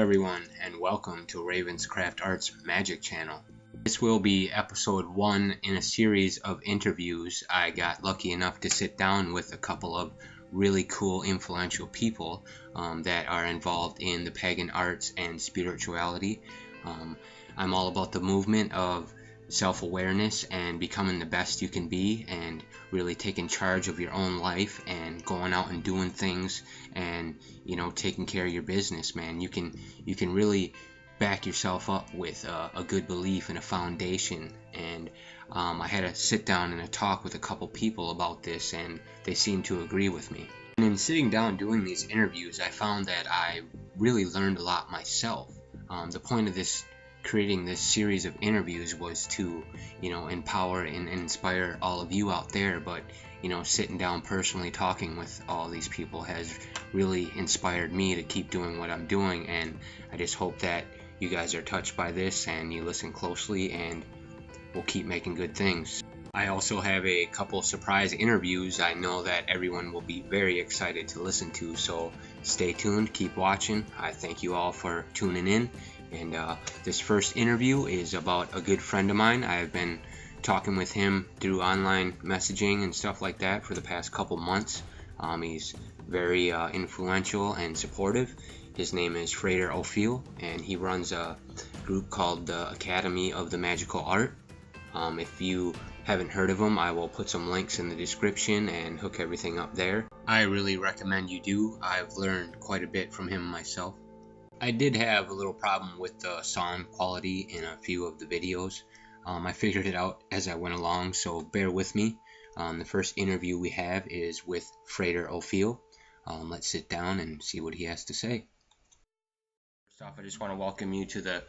everyone, and welcome to RavenzCraft Arts Magic channel. This will be episode 1 in a series of interviews. I got lucky enough to sit down with a couple of really cool, influential people that are involved in the pagan arts and spirituality. I'm all about the movement of self-awareness and becoming the best you can be, and really taking charge of your own life and going out and doing things and taking care of your business, man. You can really back yourself up with a good belief and a foundation. And I had a sit down and a talk with a couple people about this, and they seemed to agree with me. And in sitting down doing these interviews, I found that I really learned a lot myself. The point of creating this series of interviews was to empower and inspire all of you out there, but sitting down personally talking with all these people has really inspired me to keep doing what I'm doing, and I just hope that you guys are touched by this and you listen closely, and we'll keep making good things. I also have a couple surprise interviews I know that everyone will be very excited to listen to, so stay tuned, keep watching. I thank you all for tuning in. And this first interview is about a good friend of mine. I've been talking with him through online messaging and stuff like that for the past couple months. He's very influential and supportive. His name is Frater Ophiel, and he runs a group called the Academy of the Magical Art. If you haven't heard of him, I will put some links in the description and hook everything up there. I really recommend you do. I've learned quite a bit from him myself. I did have a little problem with the sound quality in a few of the videos. I figured it out as I went along, so bear with me. The first interview we have is with Frater Ophiel. Let's sit down and see what he has to say. First off, I just want to welcome you to the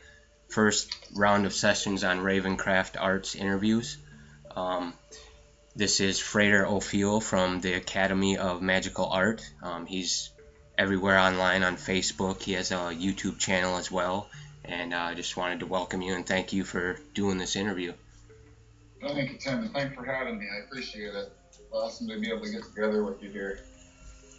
first round of sessions on RavenzCraft Arts Interviews. This is Frater Ophiel from the Academy of Magical Art. He's everywhere online on Facebook. He has a YouTube channel as well, and I just wanted to welcome you and thank you for doing this interview. Thank you, Tim, and thanks for having me. I appreciate it. Awesome to be able to get together with you here.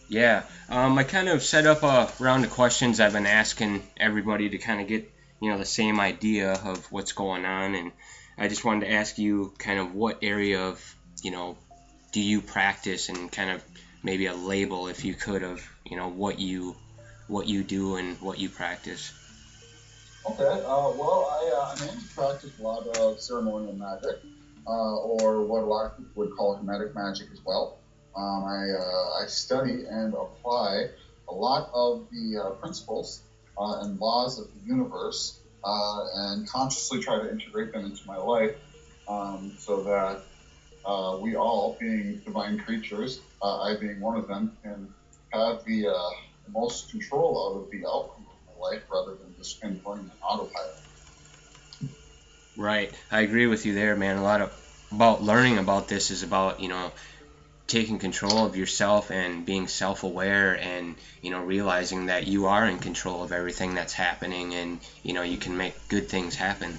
Yeah, I kind of set up a round of questions I've been asking everybody to kind of get the same idea of what's going on, and I just wanted to ask you kind of what area of do you practice, and kind of maybe a label, if you could, of what you do and what you practice. Okay. Well, I mainly practice a lot of ceremonial magic, or what a lot of people would call hermetic magic as well. I study and apply a lot of the principles and laws of the universe, and consciously try to integrate them into my life, so that we all, being divine creatures, I being one of them, can have the most control of the outcome of my life, rather than just kind of going on autopilot. Right, I agree with you there, man. A lot about learning about this is about taking control of yourself and being self-aware, and realizing that you are in control of everything that's happening, and you can make good things happen.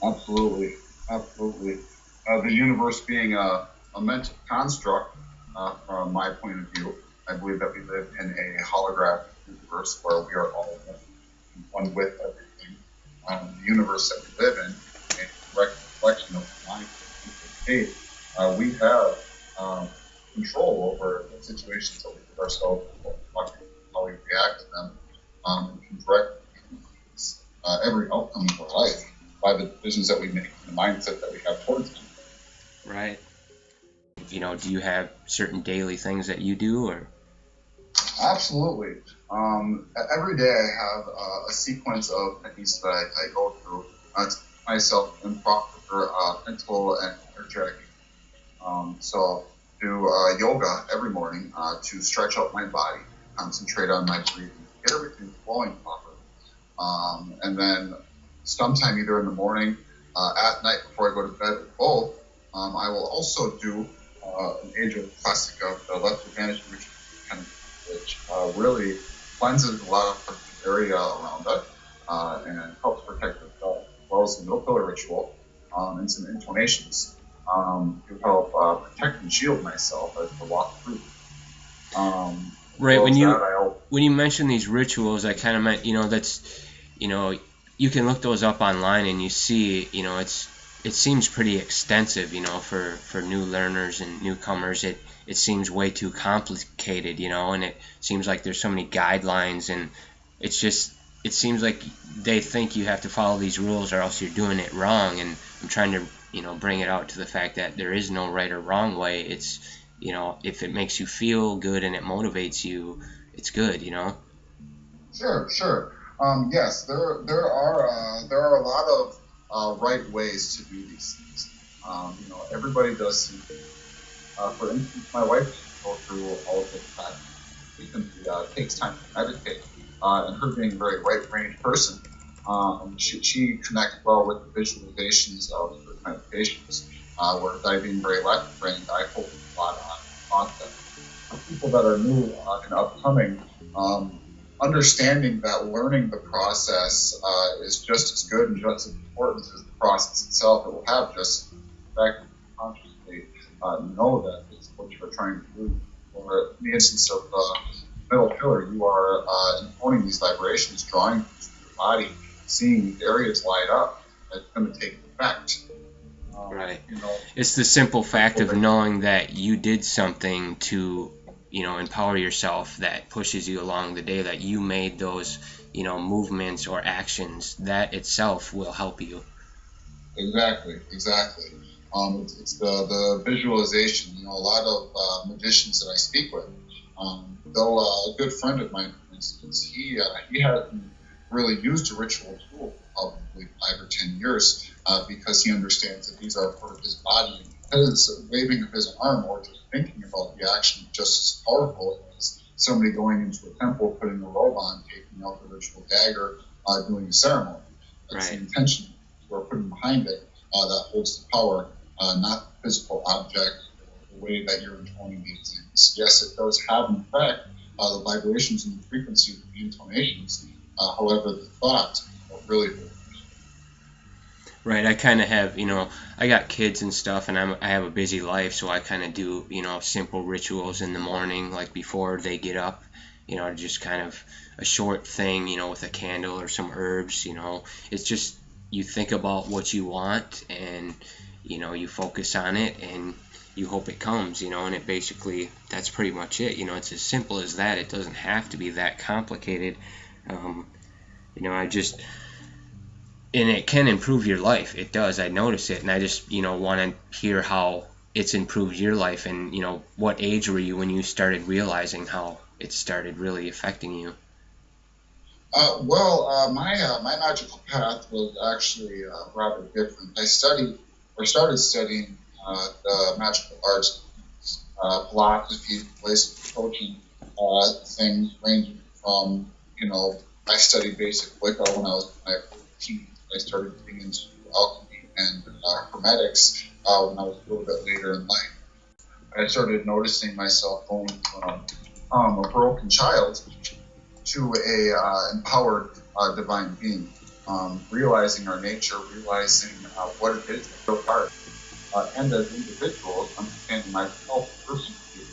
Absolutely. The universe being a mental construct, from my point of view, I believe that we live in a holographic universe where we are all one with everything. The universe that we live in, a direct reflection of the mind state. We have control over the situations that we put ourselves in, how we react to them, and can direct every outcome of our life by the decisions that we make and the mindset that we have towards them. Right. Do you have certain daily things that you do, or? Absolutely. Every day I have a sequence of techniques that I go through to keep myself in proper mental and energetic. So do yoga every morning to stretch out my body, concentrate on my breathing, get everything flowing properly. And then sometime either in the morning, at night before I go to bed, or both, I will also do an age-old classic of the left advantage ritual, which really cleanses a lot of the area around it, and helps protect the bell, as well as the middle pillar ritual, and some inclinations to help protect and shield myself as I walk through. Right, when you when you mention these rituals, I kind of meant, that's, you can look those up online and you see, it seems pretty extensive, for new learners and newcomers. It seems way too complicated, and it seems like there's so many guidelines, and it seems like they think you have to follow these rules or else you're doing it wrong. And I'm trying to, bring it out to the fact that there is no right or wrong way. It's, if it makes you feel good and it motivates you, it's good, Sure. Yes, there are a lot of right ways to do these things. Everybody does some things. For instance, my wife goes through all of this time. It takes time to meditate, and her being a very right-brained person, she connects well with the visualizations of her meditations. Whereas I, being very left-brained, I focus a lot on concept. For people that are new and upcoming, understanding that learning the process is just as good and just as important as the process itself. It will have just the fact that you consciously know that it's what you're trying to do. Or in the instance of middle pillar, you are intoning these vibrations, drawing through your body, seeing these areas light up. That's going to take effect. Right. It's the simple fact of knowing that you did something to, empower yourself, that pushes you along the day, that you made those, movements or actions. That itself will help you. Exactly. It's the visualization. A lot of magicians that I speak with, though a good friend of mine, for instance, he hasn't really used a ritual tool for probably 5 or 10 years because he understands that these are part of his body. Because waving of his arm or just thinking about the action is just as powerful as somebody going into a temple, putting a robe on, taking out the ritual dagger, doing a ceremony. That's right. The intention we're putting behind it that holds the power, not the physical object or the way that you're intoning these things. Yes, it does have an effect, the vibrations and the frequency of the intonations. However, the thought really. Right, I kind of have, I got kids and stuff, and I have a busy life, so I kind of do, simple rituals in the morning, like before they get up, just kind of a short thing, with a candle or some herbs, It's just, you think about what you want, and, you focus on it, and you hope it comes, and it basically, that's pretty much it, it's as simple as that. It doesn't have to be that complicated. And it can improve your life. It does. I notice it, and I just, want to hear how it's improved your life. And, what age were you when you started realizing how it started really affecting you? My magical path was actually rather different. I started studying the magical arts, philosophy, ways of approaching things, ranging from, I studied basic Wicca when I was in my 14. I started getting into alchemy and hermetics when I was a little bit later in life. I started noticing myself going from a broken child to a empowered divine being, realizing our nature, realizing what it is to go hard, and as individuals, understanding myself personally,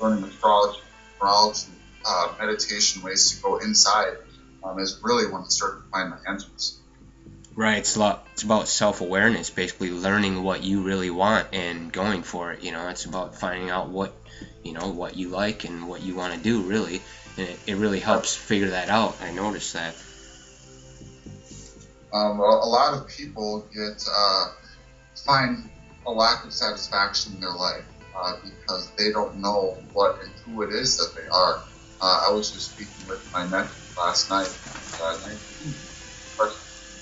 learning astrology, numerology, meditation, ways to go inside, is really when I started to find my answers. Right, it's about self-awareness, basically learning what you really want and going for it. It's about finding out what you like and what you want to do, really, and it really helps figure that out. I noticed that. A lot of people find a lack of satisfaction in their life because they don't know what and who it is that they are. I was just speaking with my nephew last night,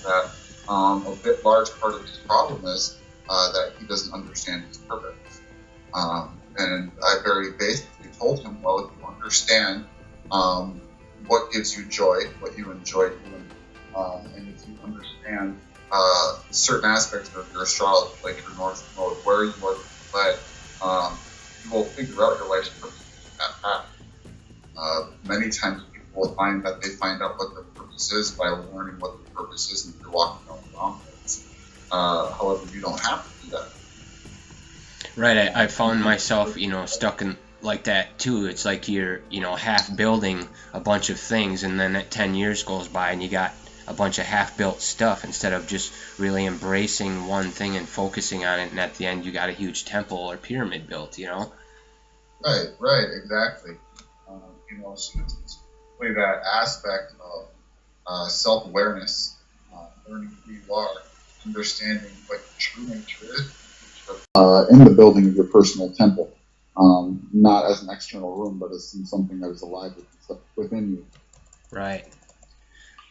that a large part of his problem is that he doesn't understand his purpose. And I very basically told him, well, if you understand what gives you joy, what you enjoy doing, and if you understand certain aspects of your astrology, like your North Node, where you are led, you will figure out your life's purpose in that path. Many times people will find that they find out what their purpose is by learning what their purpose is, and if you're walking down the wrong place. However, you don't have to do that. Right, I found myself, stuck in like that too. It's like you're, you know, half building a bunch of things, and then that 10 years goes by and you got a bunch of half-built stuff instead of just really embracing one thing and focusing on it, and at the end you got a huge temple or pyramid built, you know? Right, exactly. You know, so it's really that aspect of self-awareness, learning who you are, understanding what your true nature is, in the building of your personal temple, not as an external room, but as something that is alive within you. Right.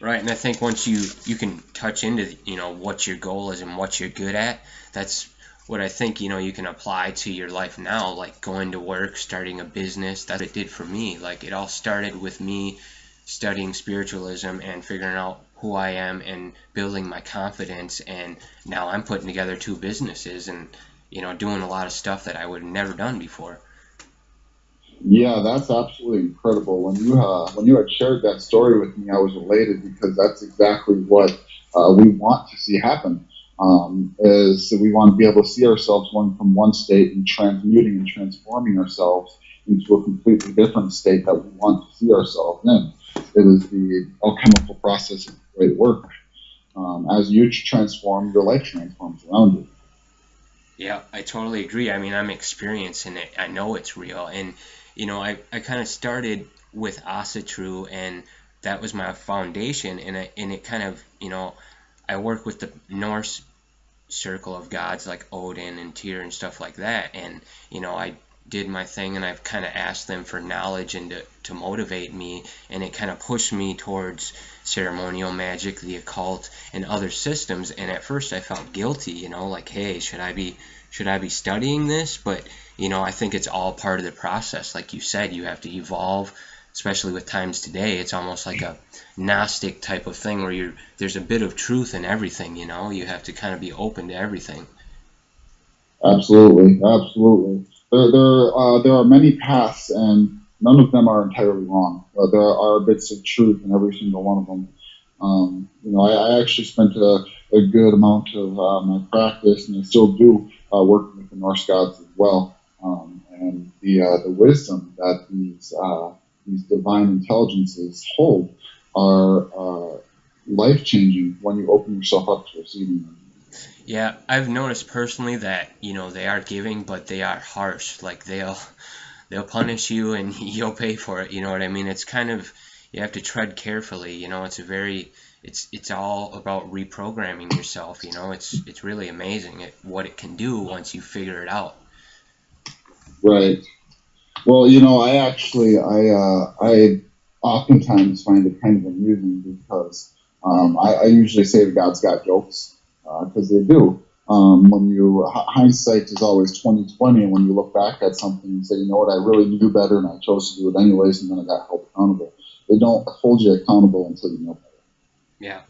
Right, and I think once you can touch into, you know, what your goal is and what you're good at, that's what I think, you know, you can apply to your life now, like going to work, starting a business. That's what it did for me. Like, it all started with me studying spiritualism and figuring out who I am and building my confidence, and now I'm putting together 2 businesses and, you know, doing a lot of stuff that I would have never done before. Yeah, that's absolutely incredible. When you had shared that story with me, I was elated because that's exactly what we want to see happen. Is we want to be able to see ourselves going from one state and transmuting and transforming ourselves into a completely different state that we want to see ourselves in. It is the alchemical process of great work. As you transform, your life transforms around you. Yeah, I totally agree. I mean, I'm experiencing it. I know it's real. And, you know, I kind of started with Asatru, and that was my foundation. And it kind of, you know, I work with the Norse circle of gods like Odin and Tyr and stuff like that. And, you know, I did my thing, and I've kind of asked them for knowledge and to motivate me, and it kind of pushed me towards ceremonial magic, the occult, and other systems. And at first I felt guilty, you know, like, hey, should I be studying this? But, you know, I think it's all part of the process. Like you said, you have to evolve, especially with times today. It's almost like a Gnostic type of thing where there's a bit of truth in everything, you know. You have to kind of be open to everything. Absolutely, absolutely. There are many paths, and none of them are entirely wrong. There are bits of truth in every single one of them. You know, I actually spent a good amount of my practice, and I still do, working with the Norse gods as well. And the wisdom that these divine intelligences hold are life changing when you open yourself up to receiving them. Yeah, I've noticed personally that, you know, they are giving, but they are harsh. Like, they'll punish you and you'll pay for it, you know what I mean? It's kind of, you have to tread carefully, you know. It's all about reprogramming yourself, you know. It's really amazing what it can do once you figure it out. Right. Well, you know, I oftentimes find it kind of amusing because I usually say the God's got jokes because they do. When you hindsight is always 20/20, and when you look back at something and say, you know what, I really knew better and I chose to do it anyways, and then I got held accountable. They don't hold you accountable until you know better. Yeah.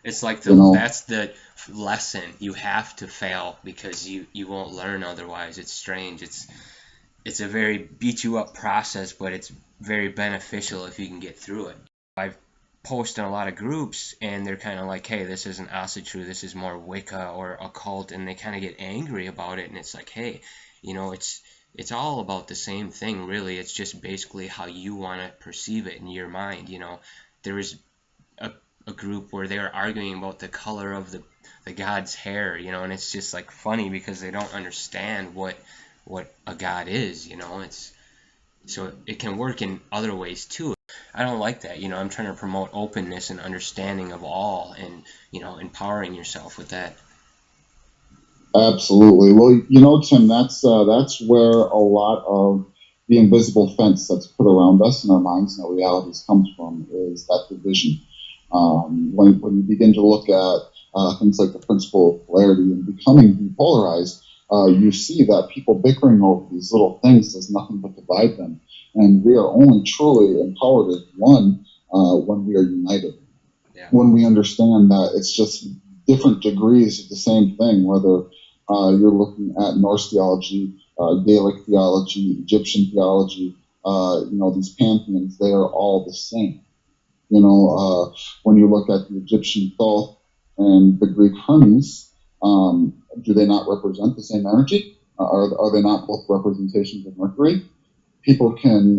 It's like You know, that's the lesson. You have to fail because you won't learn otherwise. It's strange. It's a very beat you up process, but it's very beneficial if you can get through it. I've posted in a lot of groups, and they're kind of like, hey, this isn't Asatru, this is more Wicca or occult, and they kind of get angry about it. And it's like, hey, you know, it's all about the same thing, really. It's just basically how you want to perceive it in your mind. You know, there was a group where they were arguing about the color of the god's hair, you know, and it's just like funny because they don't understand what a god is, you know. It's so it can work in other ways too. I don't like that, you know. I'm trying to promote openness and understanding of all, and, you know, empowering yourself with that. absolutely. Well, you know, Tim, that's where a lot of the invisible fence that's put around us in our minds and our realities comes from, is that division. When you begin to look at things like the principle of polarity and becoming depolarized, you see that people bickering over these little things does nothing but divide them. And we are only truly empowered as one when we are united. Yeah. When we understand that it's just different degrees of the same thing, whether you're looking at Norse theology, Gaelic theology, Egyptian theology, you know, these pantheons, they are all the same. You know, when you look at the Egyptian Thoth and the Greek Hermes, do they not represent the same energy? Are they not both representations of Mercury? people can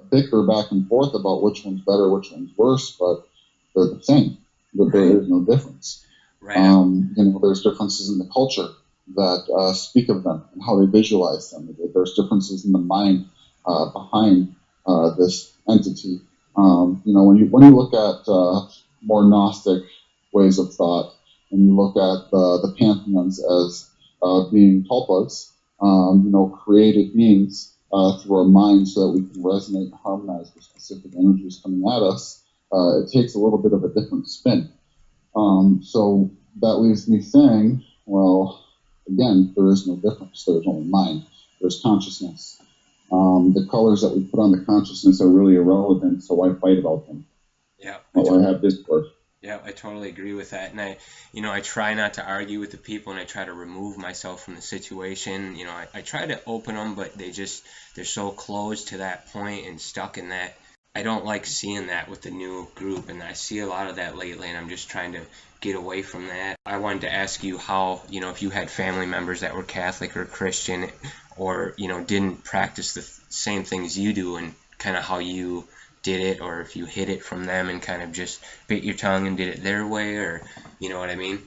bicker back and forth about which one's better, which one's worse, but they're the same. There is no difference. Right. There's differences in the culture that speak of them and how they visualize them. There's differences in the mind behind this entity. When you look at more Gnostic ways of thought, and you look at the pantheons as being tulpas, created beings through our minds so that we can resonate and harmonize with specific energies coming at us, it takes a little bit of a different spin. So that leaves me saying, well, again, there is no difference. There's only mind. There's consciousness. The colors that we put on the consciousness are really irrelevant, so why fight about them? Yeah. Well, I have Discord. Yeah, I totally agree with that. And I try not to argue with the people, and I try to remove myself from the situation. I try to open them, but they're so closed to that point and stuck in that. I don't like seeing that with the new group, and I see a lot of that lately, and I'm just trying to get away from that. I wanted to ask you how, if you had family members that were Catholic or Christian, or, didn't practice the same things you do, and kind of how you did it, or if you hid it from them and kind of just bit your tongue and did it their way, or you know what I mean?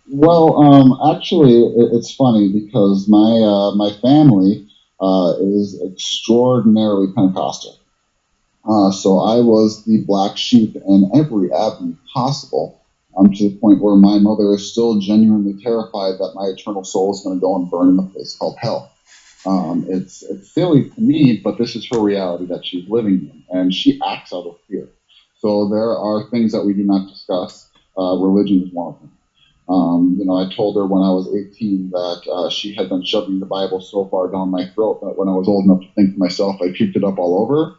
Well, actually, it's funny because my family is extraordinarily Pentecostal. So I was the black sheep in every avenue possible, to the point where my mother is still genuinely terrified that my eternal soul is going to go and burn in a place called hell. It's silly to me, but this is her reality that she's living in, and she acts out of fear. So there are things that we do not discuss. Religion is one of them. I told her when I was 18 that she had been shoving the Bible so far down my throat that when I was old enough to think to myself, I puked it up all over.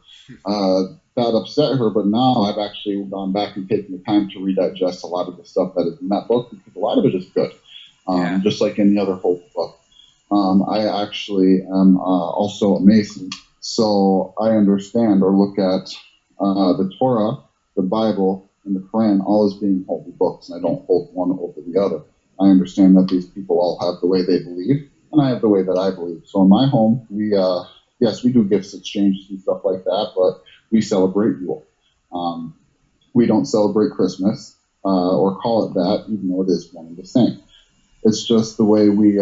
That upset her, but now I've actually gone back and taken the time to redigest a lot of the stuff that is in that book, because a lot of it is good, just like any other hope book. I actually am also a Mason, so I understand or look at the Torah, the Bible, and the Quran all as being holy books, and I don't hold one over the other. I understand that these people all have the way they believe, and I have the way that I believe. So in my home, yes, we do gifts exchanges and stuff like that, but we celebrate Yule. We don't celebrate Christmas or call it that, even though it is one and the same. It's just the way we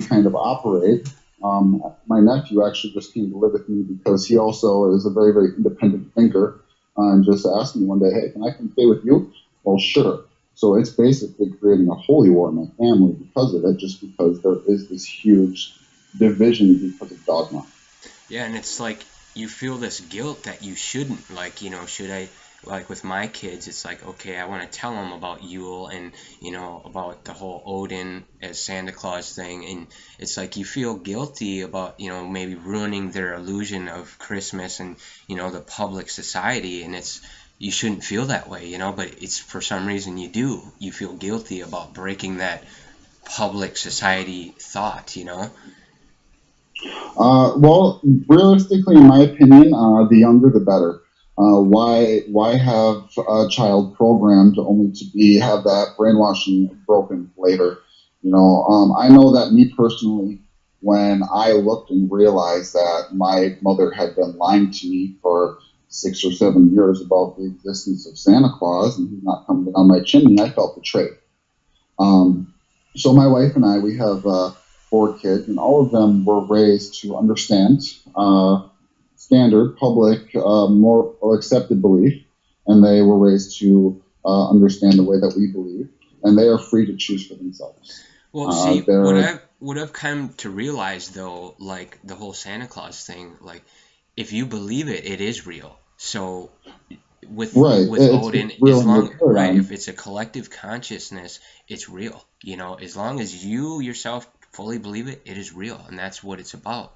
kind of operate. My nephew actually just came to live with me because he also is a very, very independent thinker, and just asked me one day, hey, can I come stay with you? Well, sure. So it's basically creating a holy war in my family because of it, just because there is this huge division because of dogma. Yeah, and it's like you feel this guilt that you shouldn't, should I, like with my kids, it's like, okay, I want to tell them about Yule and, about the whole Odin as Santa Claus thing, and it's like you feel guilty about, maybe ruining their illusion of Christmas and, the public society, and you shouldn't feel that way, but it's for some reason you feel guilty about breaking that public society thought, Well, realistically, in my opinion, the younger the better. Why have a child programmed only to have that brainwashing broken later? I know that me personally, when I looked and realized that my mother had been lying to me for 6 or 7 years about the existence of Santa Claus and he's not coming down my chimney, I felt betrayed. So my wife and I, we have 4 kids, and all of them were raised to understand standard, public, more accepted belief, and they were raised to understand the way that we believe, and they are free to choose for themselves. Well, see, what I've come to realize, though, like the whole Santa Claus thing, like if you believe it, it is real. So with Odin, if it's a collective consciousness, it's real. As long as you yourself fully believe it, it is real, and that's what it's about.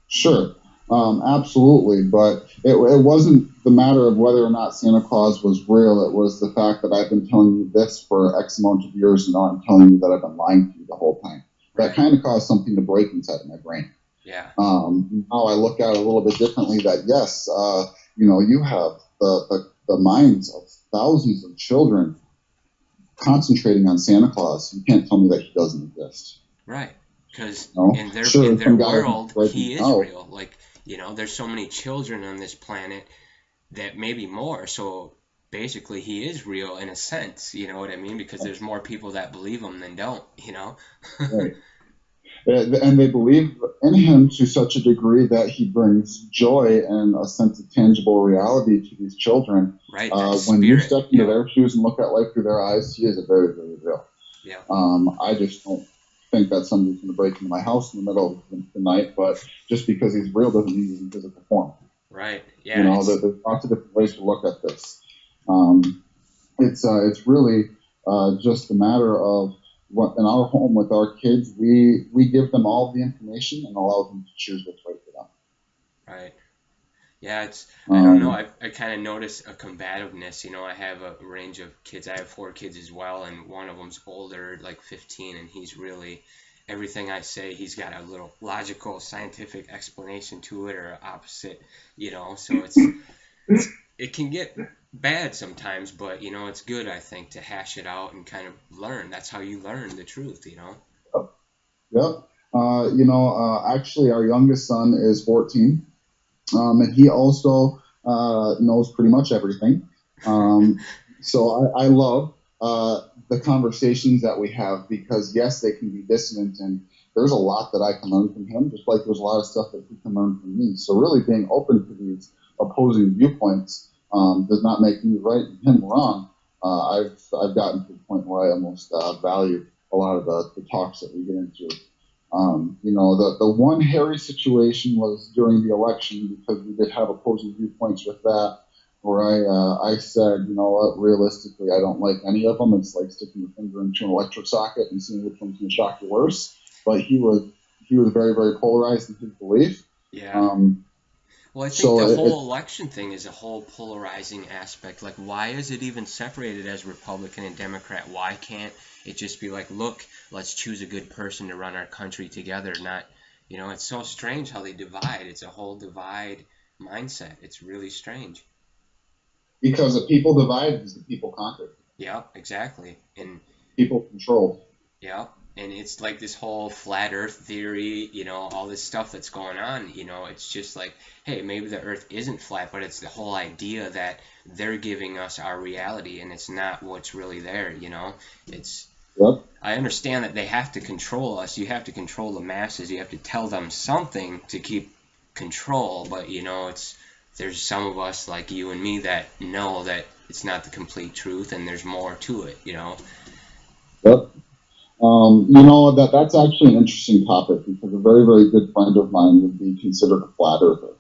Sure. Absolutely, but it wasn't the matter of whether or not Santa Claus was real. It was the fact that I've been telling you this for X amount of years, and now I'm telling you that I've been lying to you the whole time. That kind of caused something to break inside of my brain. Yeah. Now I look at it a little bit differently. That yes, you have the minds of thousands of children concentrating on Santa Claus. You can't tell me that he doesn't exist. Right. because You know, in their sure, in their some guys world, breaking he is out. real. Like, there's so many children on this planet that maybe more. So basically, he is real in a sense. You know what I mean? Because there's more people that believe him than don't. Right. And they believe in him to such a degree that he brings joy and a sense of tangible reality to these children. Right. That When you spirit. step into their shoes and look at life through their eyes, he is a very, very real. Yeah. I just don't think that somebody's going to break into my house in the middle of the night, but just because he's real doesn't mean he's in physical form. Right. Yeah. There's lots of different ways to look at this. It's really just a matter of what in our home with our kids, we give them all the information and allow them to choose what's right for them. Right. Yeah, I don't know. I kind of notice a combativeness. I have a range of kids. I have 4 kids as well, and one of them's older, like 15, and he's really, everything I say, he's got a little logical, scientific explanation to it, or opposite, so it can get bad sometimes, but, it's good, I think, to hash it out and kind of learn. That's how you learn the truth. Yep. Actually, our youngest son is 14. And he also knows pretty much everything. So I love the conversations that we have because, yes, they can be dissonant, and there's a lot that I can learn from him, just like there's a lot of stuff that he can learn from me. So really being open to these opposing viewpoints does not make me right and him wrong. I've gotten to the point where I almost value a lot of the talks that we get into. The one hairy situation was during the election because we did have opposing viewpoints with that, where I said, what, realistically, I don't like any of them. It's like sticking your finger into an electric socket and seeing which one's going to shock you worse. But he was very, very polarized in his belief. Yeah. Well, I think the whole election thing is a whole polarizing aspect. Like, why is it even separated as Republican and Democrat? Why can't it just be like, look, let's choose a good person to run our country together? Not, it's so strange how they divide. It's a whole divide mindset. It's really strange. Because the people divide is the people conquer. Yeah, exactly. And people control. Yeah. And it's like this whole flat earth theory, all this stuff that's going on, it's just like, hey, maybe the earth isn't flat, but it's the whole idea that they're giving us our reality and it's not what's really there, It's, yep. I understand that they have to control us. You have to control the masses. You have to tell them something to keep control, but, there's some of us like you and me that know that it's not the complete truth and there's more to it, Yep. That's actually an interesting topic because a very, very good friend of mine would be considered a flat earther.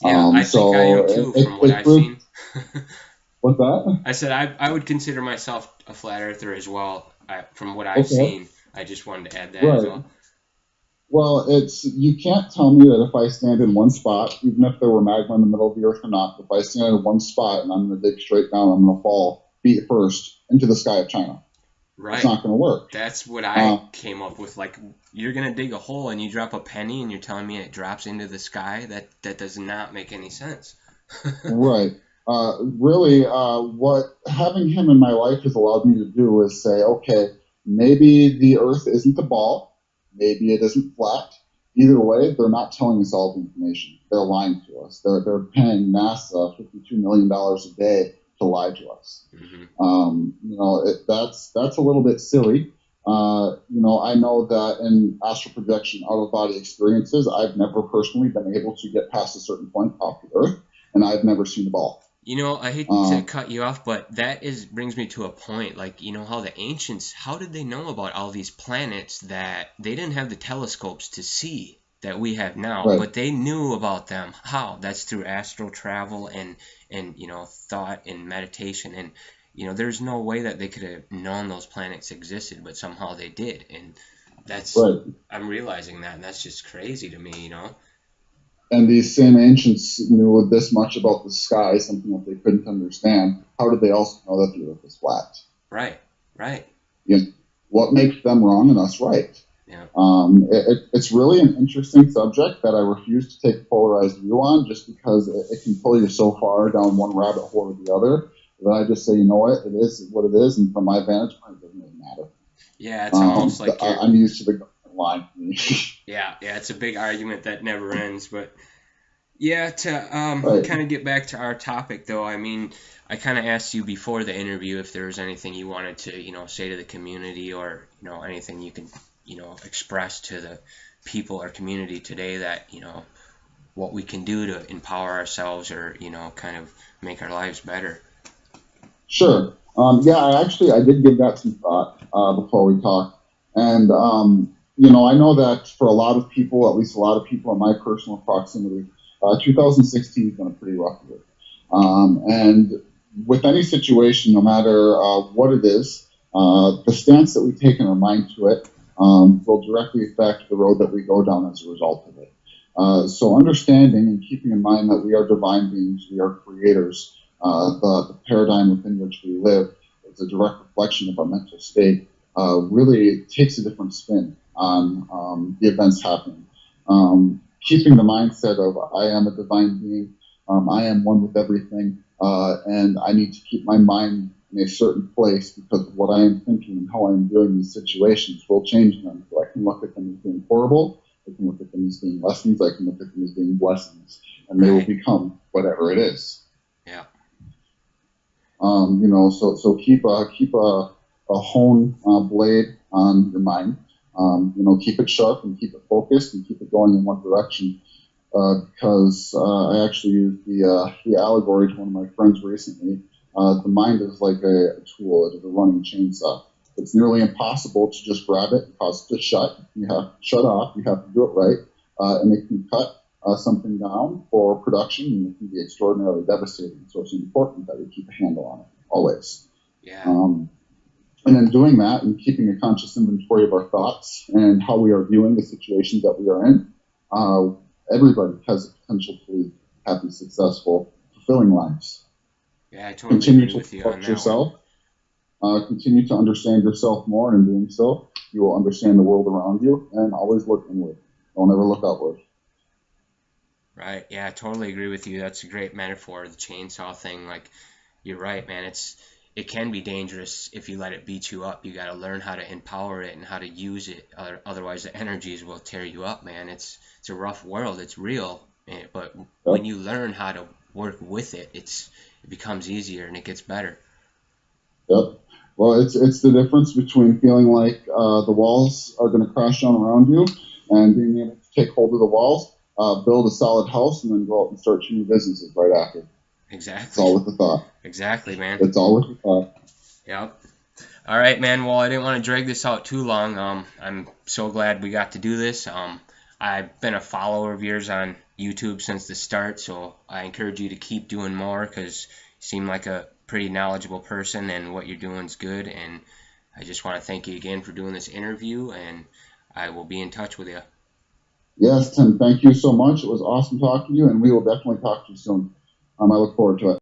Yeah, I think I am too, from what I've seen. What's that? I said I would consider myself a flat earther as well, from what I've seen. I just wanted to add that as well. Well, you can't tell me that if I stand in one spot, even if there were magma in the middle of the earth or not, if I stand in one spot and I'm going to dig straight down, I'm going to fall feet first into the sky of China. Right. It's not going to work. That's what I came up with. Like, you're going to dig a hole and you drop a penny and you're telling me it drops into the sky? That does not make any sense. Right. Really, what having him in my life has allowed me to do is say, okay, maybe the earth isn't a ball. Maybe it isn't flat. Either way, they're not telling us all the information. They're lying to us. They're paying NASA $52 million a day to lie to us. Mm-hmm. That's a little bit silly. I know that in astral projection, out of body experiences, I've never personally been able to get past a certain point off the earth, and I've never seen the ball. I hate to cut you off, but that brings me to a point. Like, how the ancients, how did they know about all these planets that they didn't have the telescopes to see that we have now, right. But they knew about them. How? That's through astral travel and thought and meditation. And, there's no way that they could have known those planets existed, but somehow they did. And that's, right. I'm realizing that, and that's just crazy to me, And these same ancients knew this much about the sky, something that they couldn't understand. How did they also know that the earth is flat? Right. What makes them wrong and us right? Yeah. It's really an interesting subject that I refuse to take a polarized view on just because it can pull you so far down one rabbit hole or the other that I just say, you know what, it is what it is, and from my vantage point, it doesn't really matter. Yeah, it's almost like I'm used to the government line for me. Yeah, it's a big argument that never ends. But yeah, to Right. kind of get back to our topic, though, I mean, I kind of asked you before the interview if there was anything you wanted to, say to the community, or, anything you can, express to the people or community today that, what we can do to empower ourselves, or, kind of make our lives better. Sure. Yeah, I did give that some thought before we talked. And, I know that for a lot of people, at least a lot of people in my personal proximity, 2016 has been a pretty rough year. And with any situation, no matter what it is, the stance that we take in our mind to it will directly affect the road that we go down as a result of it. So understanding and keeping in mind that we are divine beings, we are creators, the paradigm within which we live is a direct reflection of our mental state, really takes a different spin on the events happening. Keeping the mindset of I am a divine being, I am one with everything, and I need to keep my mind in a certain place because of what I am thinking and how I am doing these situations will change them. So I can look at them as being horrible, I can look at them as being lessons, I can look at them as being blessings, and they will become whatever it is. Yeah. So keep a hone blade on your mind. Keep it sharp and keep it focused and keep it going in one direction. Because I actually used the allegory to one of my friends recently. The mind is like a tool. It is a running chainsaw. It's nearly impossible to just grab it and cause it to shut. You have to shut off. You have to do it right, and it can cut something down for production, and it can be extraordinarily devastating. So it's important that we keep a handle on it always. Yeah. And in doing that and keeping a conscious inventory of our thoughts and how we are viewing the situations that we are in, everybody has the potential to lead happy, successful, fulfilling lives. Yeah, I totally Continue agree to with you support on that yourself. Continue to understand yourself more, and in doing so, you will understand the world around you, and always look inward. Don't ever look outward. Right. Yeah, I totally agree with you. That's a great metaphor, the chainsaw thing. Like, you're right, man. It can be dangerous if you let it beat you up. You got to learn how to empower it and how to use it. Otherwise, the energies will tear you up, man. It's a rough world. It's real, but when you learn how to work with it, it becomes easier and it gets better. Yep. Well, it's the difference between feeling like the walls are going to crash down around you and being able to take hold of the walls, build a solid house, and then go out and start your new businesses right after. Exactly. It's all with the thought. Exactly, man. It's all with the thought. Yep. All right, man. Well, I didn't want to drag this out too long. I'm so glad we got to do this. I've been a follower of yours on YouTube since the start, so I encourage you to keep doing more because you seem like a pretty knowledgeable person and what you're doing is good. And I just want to thank you again for doing this interview, and I will be in touch with you. Yes, Tim, thank you so much. It was awesome talking to you, and we will definitely talk to you soon. I look forward to it.